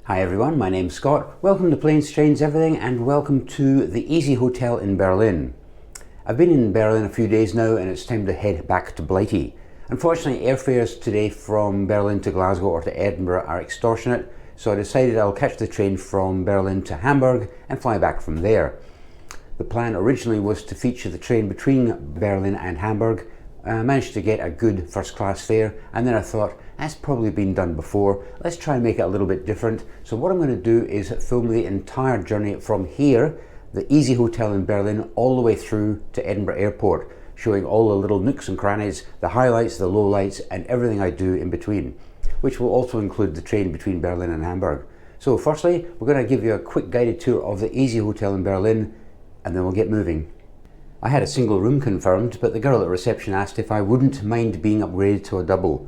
Hi everyone, my name's Scott. Welcome to Planes, Trains, Everything, and welcome to the Easyhotel in Berlin. I've been in Berlin a few days now and it's time to head back to Blighty. Unfortunately, airfares today from Berlin to Glasgow or to Edinburgh are extortionate, so I decided I'll catch the train from Berlin to Hamburg and fly back from there. The plan originally was to feature the train between Berlin and Hamburg. I managed to get a good first class fare, and then I thought, that's probably been done before, let's try and make it a little bit different. So what I'm going to do is film the entire journey from here, the Easyhotel in Berlin, all the way through to Edinburgh Airport, showing all the little nooks and crannies, the highlights, the lowlights, and everything I do in between, which will also include the train between Berlin and Hamburg. So firstly, we're going to give you a quick guided tour of the Easyhotel in Berlin, and then we'll get moving. I had a single room confirmed, but the girl at reception asked if I wouldn't mind being upgraded to a double.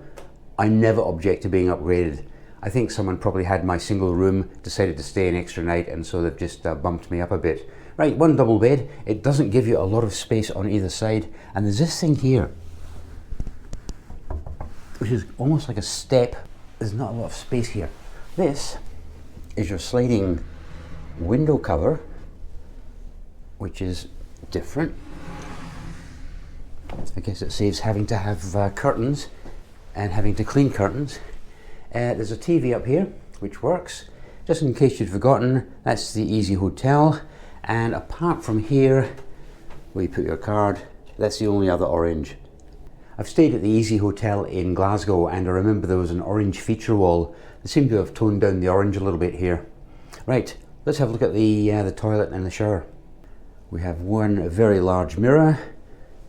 I never object to being upgraded. I think someone probably had my single room, decided to stay an extra night, and so they've just bumped me up a bit. Right, one double bed. It doesn't give you a lot of space on either side, and there's this thing here, which is almost like a step. There's not a lot of space here. This is your sliding window cover, which is different. I guess it saves having to have curtains and having to clean curtains. There's a TV up here which works. Just in case you'd forgotten, that's the Easyhotel, and apart from here where you put your card, that's the only other orange. I've stayed at the Easyhotel in Glasgow and I remember there was an orange feature wall. They seem to have toned down the orange a little bit here. Right, let's have a look at the toilet and the shower. We have one very large mirror,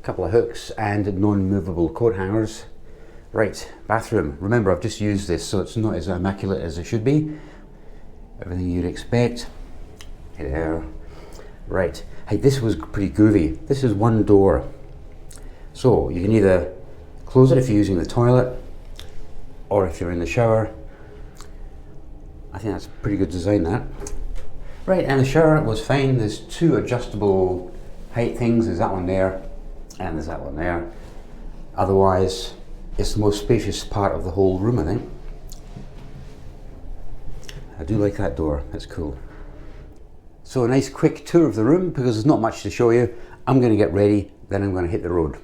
a couple of hooks and non-movable coat hangers. Right, bathroom. Remember, I've just used this, so it's not as immaculate as it should be. Everything you'd expect. Hey there. Right, hey, this was pretty groovy. This is one door. So you can either close it if you're using the toilet, or if you're in the shower. I think that's a pretty good design, that. Right, and the shower was fine. There's two adjustable height things. There's that one there, and there's that one there. Otherwise, it's the most spacious part of the whole room, I think. I do like that door, that's cool. So a nice quick tour of the room, because there's not much to show you. I'm going to get ready, then I'm going to hit the road.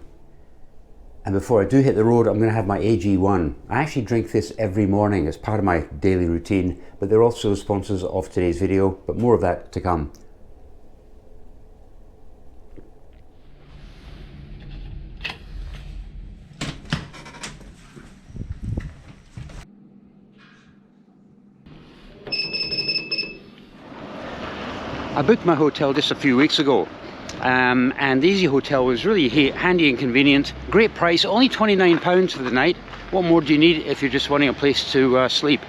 And before I do hit the road, I'm going to have my AG1. I actually drink this every morning as part of my daily routine, but they're also sponsors of today's video, but more of that to come. I booked my hotel just a few weeks ago, and the Easyhotel was really handy and convenient. Great price, only £29 for the night. What more do you need if you're just wanting a place to sleep?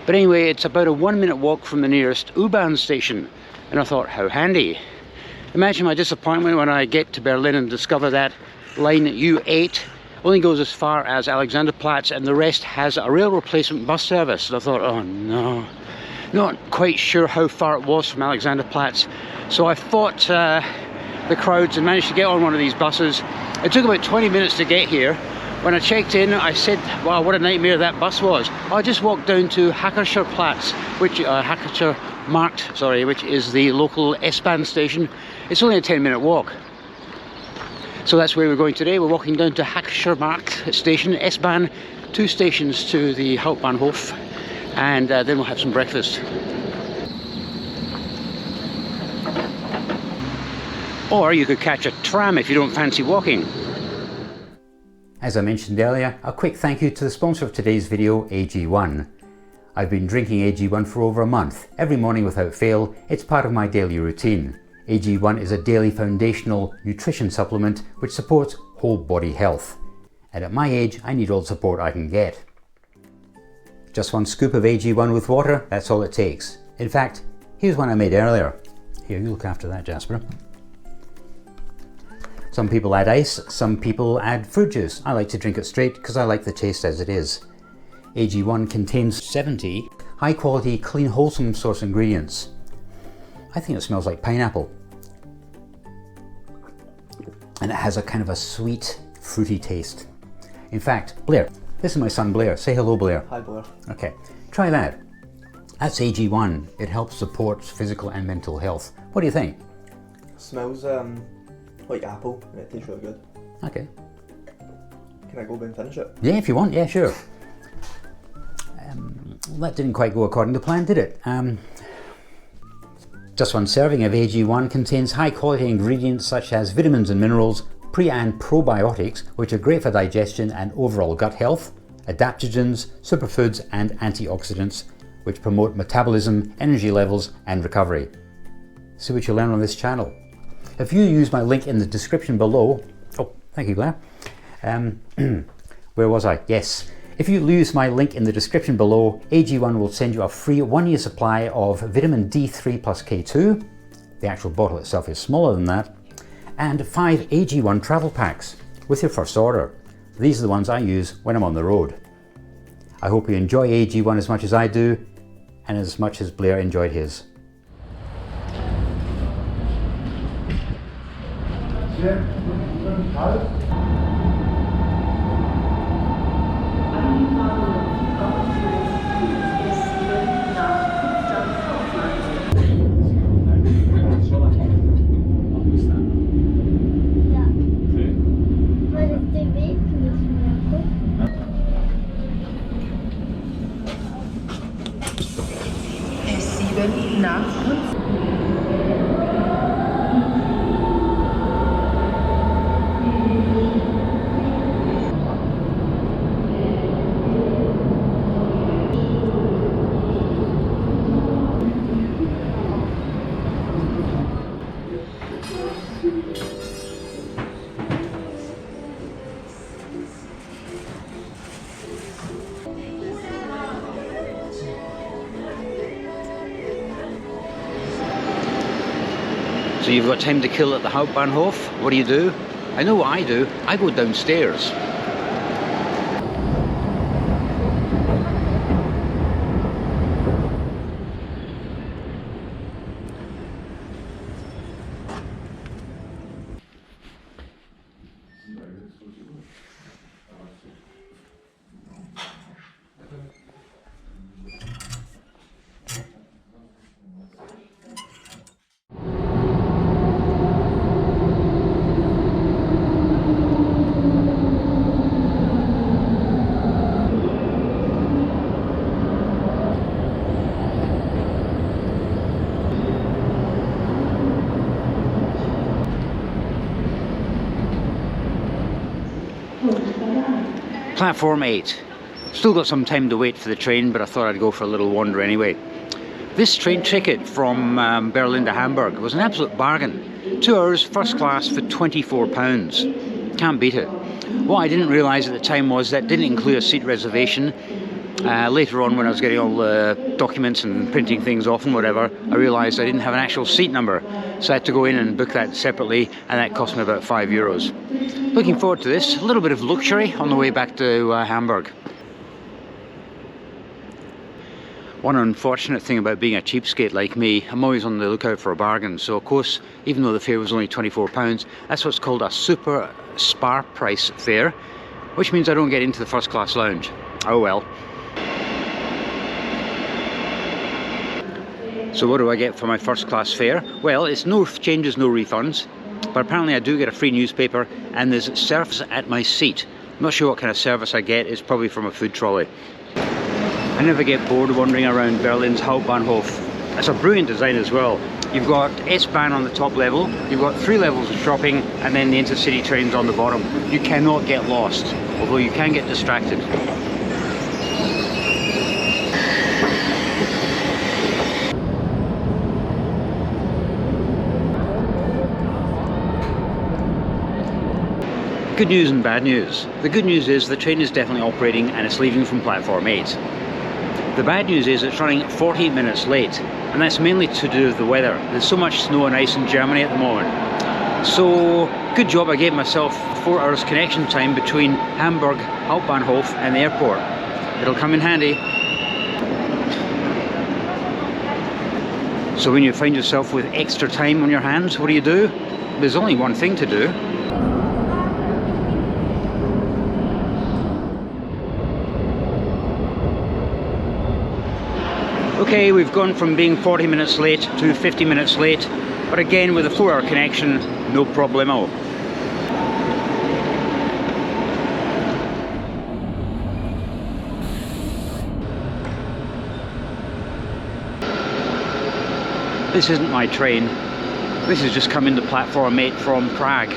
But anyway, it's about a 1-minute walk from the nearest S-bahn station, and I thought, how handy. Imagine my disappointment when I get to Berlin and discover that line U8 only goes as far as Alexanderplatz and the rest has a rail replacement bus service. And I thought, oh no. Not quite sure how far it was from Alexanderplatz, so I fought the crowds and managed to get on one of these buses. It took about 20 minutes to get here. When I checked in, I said, wow, what a nightmare that bus was. I just walked down to Hackerschorplatz, Hackerscher Markt, which is the local S-bahn station. It's only a 10-minute walk. So that's where we're going today. We're walking down to Hackerscher Markt station, S-bahn, 2 stations to the Hauptbahnhof. And then we'll have some breakfast. Or you could catch a tram if you don't fancy walking. As I mentioned earlier, a quick thank you to the sponsor of today's video, AG1. I've been drinking AG1 for over a month, every morning without fail. It's part of my daily routine. AG1 is a daily foundational nutrition supplement which supports whole body health. And at my age, I need all the support I can get. Just 1 scoop of AG1 with water, that's all it takes. In fact, here's one I made earlier. Here, you look after that, Jasper. Some people add ice, some people add fruit juice. I like to drink it straight because I like the taste as it is. AG1 contains 70 high quality, clean, wholesome source ingredients. I think it smells like pineapple. And it has a kind of a sweet, fruity taste. In fact, Blair, this is my son Blair. Say hello, Blair. Hi, Blair. Okay, try that. That's AG1. It helps support physical and mental health. What do you think? Smells like apple and it tastes really good. Okay. Can I go and finish it? Yeah, if you want. Yeah, sure. That didn't quite go according to plan, did it? Just one serving of AG1 contains high quality ingredients such as vitamins and minerals, pre and probiotics, which are great for digestion and overall gut health, adaptogens, superfoods and antioxidants, which promote metabolism, energy levels and recovery. See what you learn on this channel. If you use my link in the description below, oh, thank you, Blair. Where was I? Yes. If you use my link in the description below, AG1 will send you a free 1-year supply of vitamin D3 plus K2. The actual bottle itself is smaller than that. And 5 AG1 travel packs with your first order. These are the ones I use when I'm on the road. I hope you enjoy AG1 as much as I do, and as much as Blair enjoyed his. S-bahn nach So you've got time to kill at the Hauptbahnhof. What do? I know what I do. I go downstairs. Platform 8. Still got some time to wait for the train, but I thought I'd go for a little wander anyway. This train ticket from Berlin to Hamburg was an absolute bargain. 2 hours first class for £24. Can't beat it. What I didn't realise at the time was that didn't include a seat reservation. Later on, when I was getting all the documents and printing things off and whatever, I realised I didn't have an actual seat number. So I had to go in and book that separately, and that cost me about €5. Looking forward to this. A little bit of luxury on the way back to Hamburg. One unfortunate thing about being a cheapskate like me, I'm always on the lookout for a bargain. So of course, even though the fare was only £24, that's what's called a super spar price fare, which means I don't get into the first class lounge. Oh well. So what do I get for my first class fare? Well, it's no changes, no refunds, but apparently I do get a free newspaper and there's service at my seat. I'm not sure what kind of service I get. It's probably from a food trolley. I never get bored wandering around Berlin's Hauptbahnhof. It's a brilliant design as well. You've got S-bahn on the top level, you've got 3 levels of shopping, and then the intercity trains on the bottom. You cannot get lost, although you can get distracted. Good news and bad news. The good news is the train is definitely operating and it's leaving from platform 8. The bad news is it's running 48 minutes late, and that's mainly to do with the weather. There's so much snow and ice in Germany at the moment. So, good job I gave myself 4 hours connection time between Hamburg Hauptbahnhof and the airport. It'll come in handy. So when you find yourself with extra time on your hands, what do? There's only one thing to do. Okay, we've gone from being 40 minutes late to 50 minutes late, but again with a 4-hour connection, no problemo. This isn't my train. This has just come into platform 8 from Prague.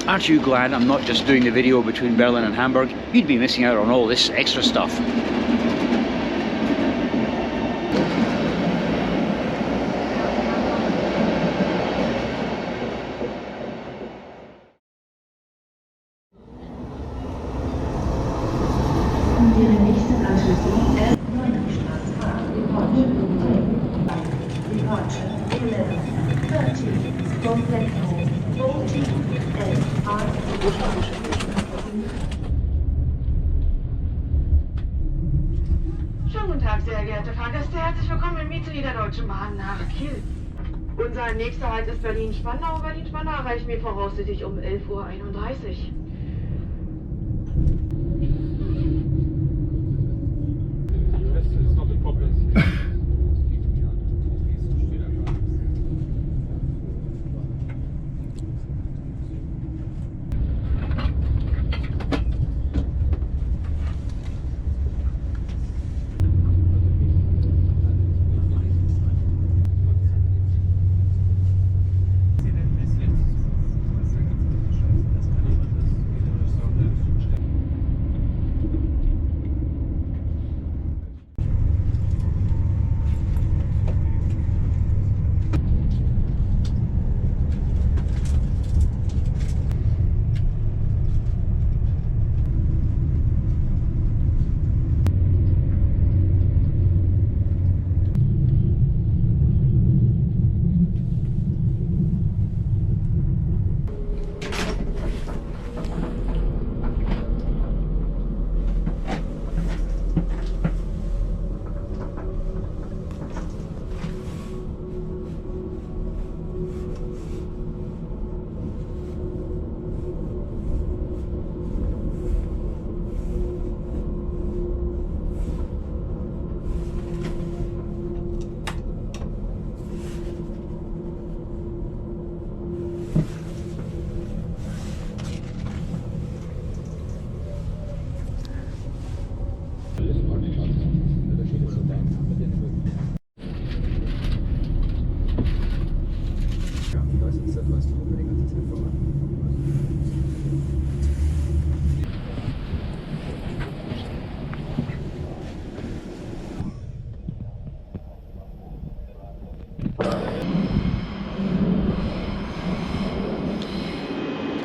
Aren't you glad I'm not just doing the video between Berlin and Hamburg? You'd be missing out on all this extra stuff. Schönen guten Tag, sehr geehrte Fahrgäste. Herzlich willkommen im Miete der Deutschen Bahn nach Kiel. Unser nächster Halt ist Berlin-Spandau. Berlin-Spandau erreichen wir voraussichtlich um 11:31 Uhr.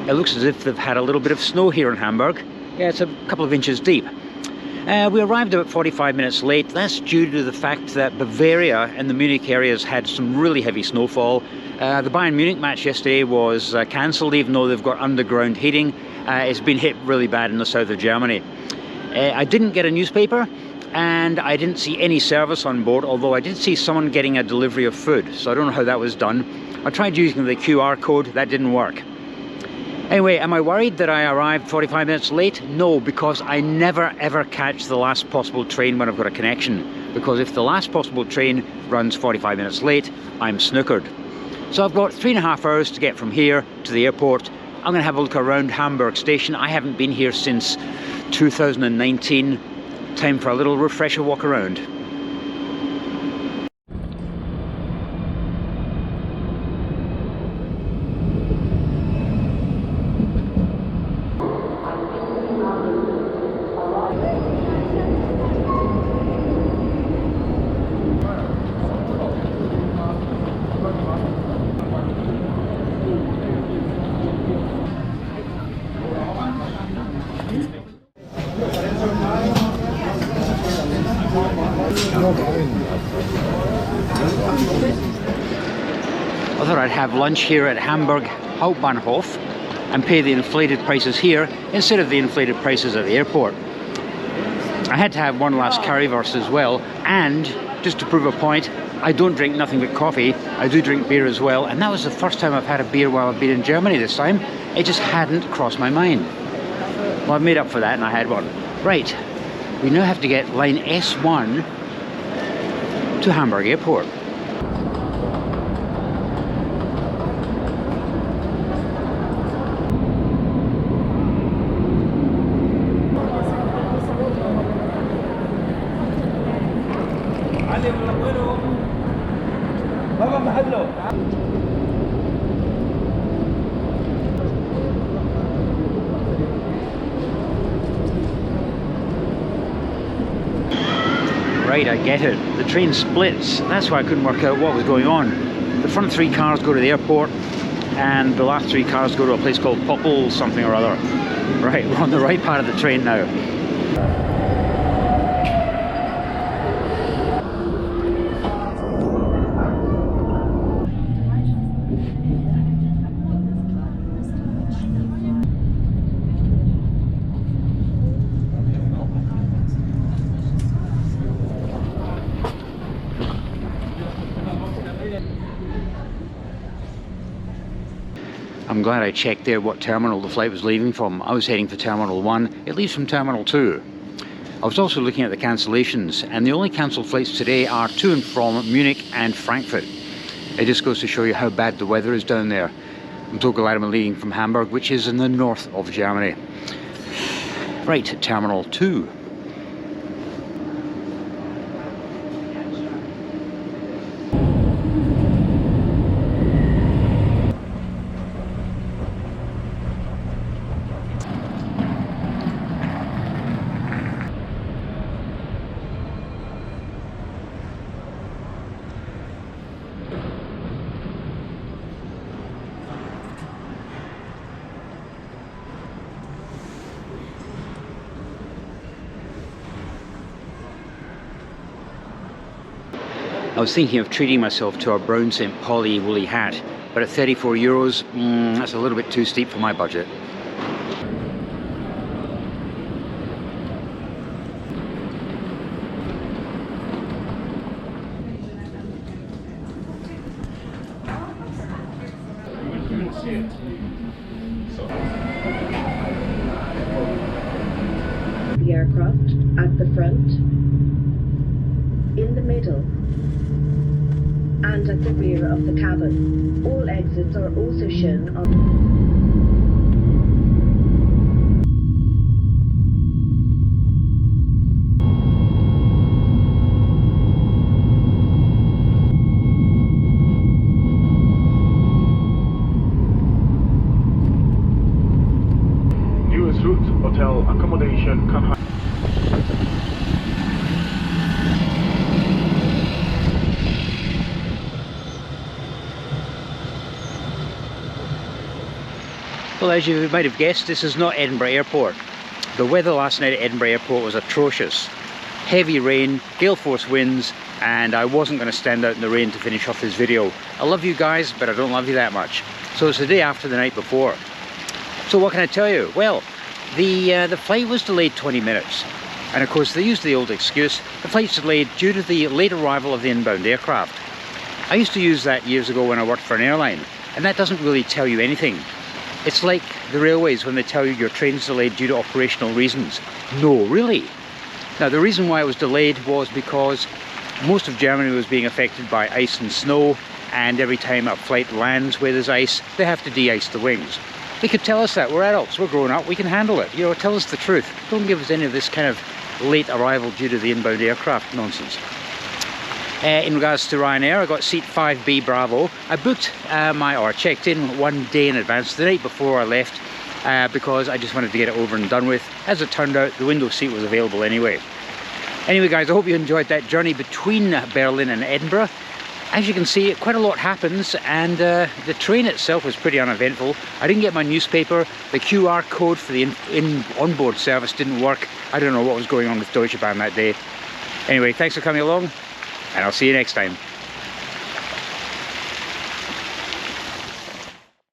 It looks as if they've had a little bit of snow here in Hamburg. Yeah, it's a couple of inches deep. We arrived about 45 minutes late. That's due to the fact that Bavaria and the Munich areas had some really heavy snowfall. The Bayern Munich match yesterday was cancelled, even though they've got underground heating. It's been hit really bad in the south of Germany. I didn't get a newspaper, and I didn't see any service on board, although I did see someone getting a delivery of food, so I don't know how that was done. I tried using the QR code, that didn't work. Anyway, am I worried that I arrived 45 minutes late? No, because I never ever catch the last possible train when I've got a connection. Because if the last possible train runs 45 minutes late, I'm snookered. So I've got 3.5 hours to get from here to the airport. I'm going to have a look around Hamburg station. I haven't been here since 2019. Time for a little refresher walk around. I thought I'd have lunch here at Hamburg Hauptbahnhof and pay the inflated prices here instead of the inflated prices at the airport. I had to have one last currywurst as well, and just to prove a point, I don't drink nothing but coffee. I do drink beer as well, and that was the first time I've had a beer while I've been in Germany this time. It just hadn't crossed my mind. Well, I've made up for that and I had one. Right, we now have to get line S1 to Hamburg Airport. Right, I get it. The train splits. That's why I couldn't work out what was going on. The front 3 cars go to the airport, and the last 3 cars go to a place called Poppel something or other. Right, we're on the right part of the train now. I'm glad I checked there what terminal the flight was leaving from. I was heading for Terminal 1. It leaves from Terminal 2. I was also looking at the cancellations, and the only cancelled flights today are to and from Munich and Frankfurt. It just goes to show you how bad the weather is down there. I'm so glad I'm leaving from Hamburg, which is in the north of Germany. Right, Terminal 2. I was thinking of treating myself to a brown St. Pauli woolly hat, but at 34 euros, that's a little bit too steep for my budget. The aircraft at the front, in the middle, and at the rear of the cabin. All exits are also shown on US route hotel accommodation can Well, as you might have guessed, this is not Edinburgh Airport. The weather last night at Edinburgh Airport was atrocious. Heavy rain, gale force winds, and I wasn't going to stand out in the rain to finish off this video. I love you guys, but I don't love you that much. So it's the day after the night before. So what can I tell you? Well, the flight was delayed 20 minutes. And of course, they used the old excuse, the flight's delayed due to the late arrival of the inbound aircraft. I used to use that years ago when I worked for an airline, and that doesn't really tell you anything. It's like the railways when they tell you your train's delayed due to operational reasons. No, really. Now, the reason why it was delayed was because most of Germany was being affected by ice and snow, and every time a flight lands where there's ice, they have to de-ice the wings. They could tell us that. We're adults, we're grown up, we can handle it. You know, tell us the truth. Don't give us any of this kind of late arrival due to the inbound aircraft nonsense. In regards to Ryanair, I got seat 5B Bravo. I booked checked in 1 day in advance, the night before I left, because I just wanted to get it over and done with. As it turned out, the window seat was available anyway. Anyway guys, I hope you enjoyed that journey between Berlin and Edinburgh. As you can see, quite a lot happens, and the train itself was pretty uneventful. I didn't get my newspaper, the QR code for the onboard service didn't work. I don't know what was going on with Deutsche Bahn that day. Anyway, thanks for coming along, and I'll see you next time.